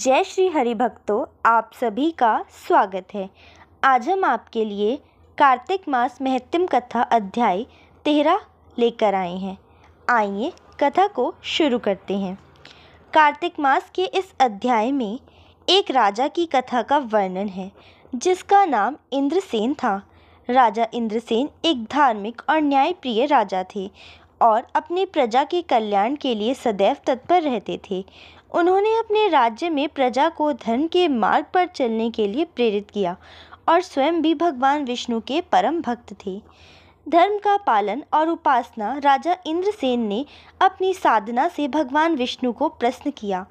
जय श्री हरि भक्तों, आप सभी का स्वागत है। आज हम आपके लिए कार्तिक मास महत्म कथा अध्याय 13 लेकर आए हैं। आइए कथा को शुरू करते हैं। कार्तिक मास के इस अध्याय में एक राजा की कथा का वर्णन है जिसका नाम इंद्रसेन था। राजा इंद्रसेन एक धार्मिक और न्यायप्रिय राजा थे और अपनी प्रजा के कल्याण के लिए सदैव तत्पर रहते थे। उन्होंने अपने राज्य में प्रजा को धर्म के मार्ग पर चलने के लिए प्रेरित किया और स्वयं भी भगवान विष्णु के परम भक्त थे। धर्म का पालन और उपासना राजा इंद्रसेन ने अपनी साधना से भगवान विष्णु को प्रसन्न किया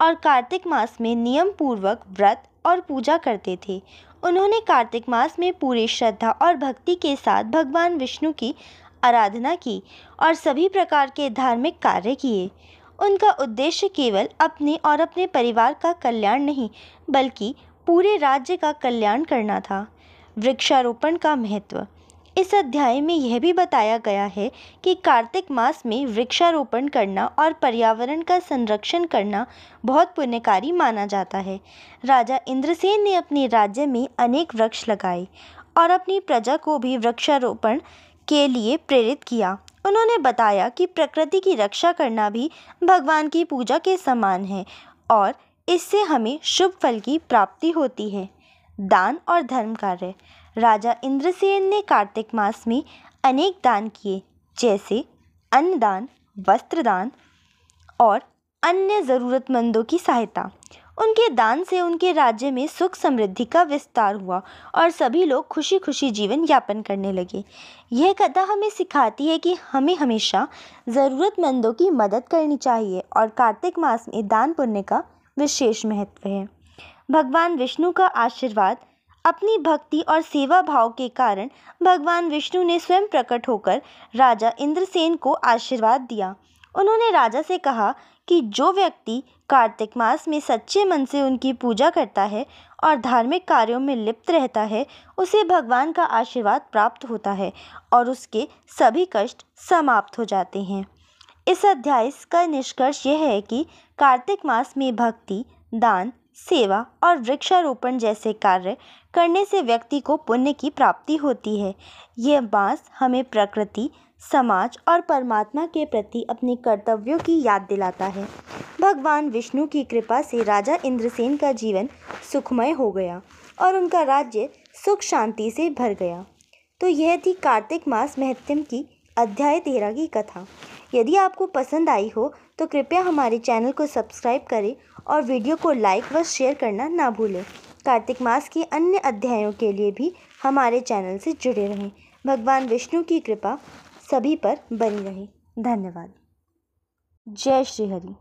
और कार्तिक मास में नियम पूर्वक व्रत और पूजा करते थे। उन्होंने कार्तिक मास में पूरी श्रद्धा और भक्ति के साथ भगवान विष्णु की आराधना की और सभी प्रकार के धार्मिक कार्य किए। उनका उद्देश्य केवल अपने और अपने परिवार का कल्याण नहीं बल्कि पूरे राज्य का कल्याण करना था। वृक्षारोपण का महत्व। इस अध्याय में यह भी बताया गया है कि कार्तिक मास में वृक्षारोपण करना और पर्यावरण का संरक्षण करना बहुत पुण्यकारी माना जाता है। राजा इंद्रसेन ने अपने राज्य में अनेक वृक्ष लगाए और अपनी प्रजा को भी वृक्षारोपण के लिए प्रेरित किया। उन्होंने बताया कि प्रकृति की रक्षा करना भी भगवान की पूजा के समान है और इससे हमें शुभ फल की प्राप्ति होती है। दान और धर्म कार्य। राजा इंद्रसेन ने कार्तिक मास में अनेक दान किए, जैसे अन्नदान, वस्त्रदान और अन्य ज़रूरतमंदों की सहायता। उनके दान से उनके राज्य में सुख समृद्धि का विस्तार हुआ और सभी लोग खुशी खुशी जीवन यापन करने लगे। यह कथा हमें सिखाती है कि हमें हमेशा ज़रूरतमंदों की मदद करनी चाहिए और कार्तिक मास में दान पुण्य का विशेष महत्व है। भगवान विष्णु का आशीर्वाद। अपनी भक्ति और सेवा भाव के कारण भगवान विष्णु ने स्वयं प्रकट होकर राजा इंद्रसेन को आशीर्वाद दिया। उन्होंने राजा से कहा कि जो व्यक्ति कार्तिक मास में सच्चे मन से उनकी पूजा करता है और धार्मिक कार्यों में लिप्त रहता है, उसे भगवान का आशीर्वाद प्राप्त होता है और उसके सभी कष्ट समाप्त हो जाते हैं। इस अध्याय का निष्कर्ष यह है कि कार्तिक मास में भक्ति, दान, सेवा और वृक्षारोपण जैसे कार्य करने से व्यक्ति को पुण्य की प्राप्ति होती है। यह मास हमें प्रकृति, समाज और परमात्मा के प्रति अपने कर्तव्यों की याद दिलाता है। भगवान विष्णु की कृपा से राजा इंद्रसेन का जीवन सुखमय हो गया और उनका राज्य सुख शांति से भर गया। तो यह थी कार्तिक मास महत्म की अध्याय 13 की कथा। यदि आपको पसंद आई हो तो कृपया हमारे चैनल को सब्सक्राइब करें और वीडियो को लाइक व शेयर करना ना भूलें। कार्तिक मास के अन्य अध्यायों के लिए भी हमारे चैनल से जुड़े रहें। भगवान विष्णु की कृपा सभी पर बनी रहे। धन्यवाद। जय श्री हरि।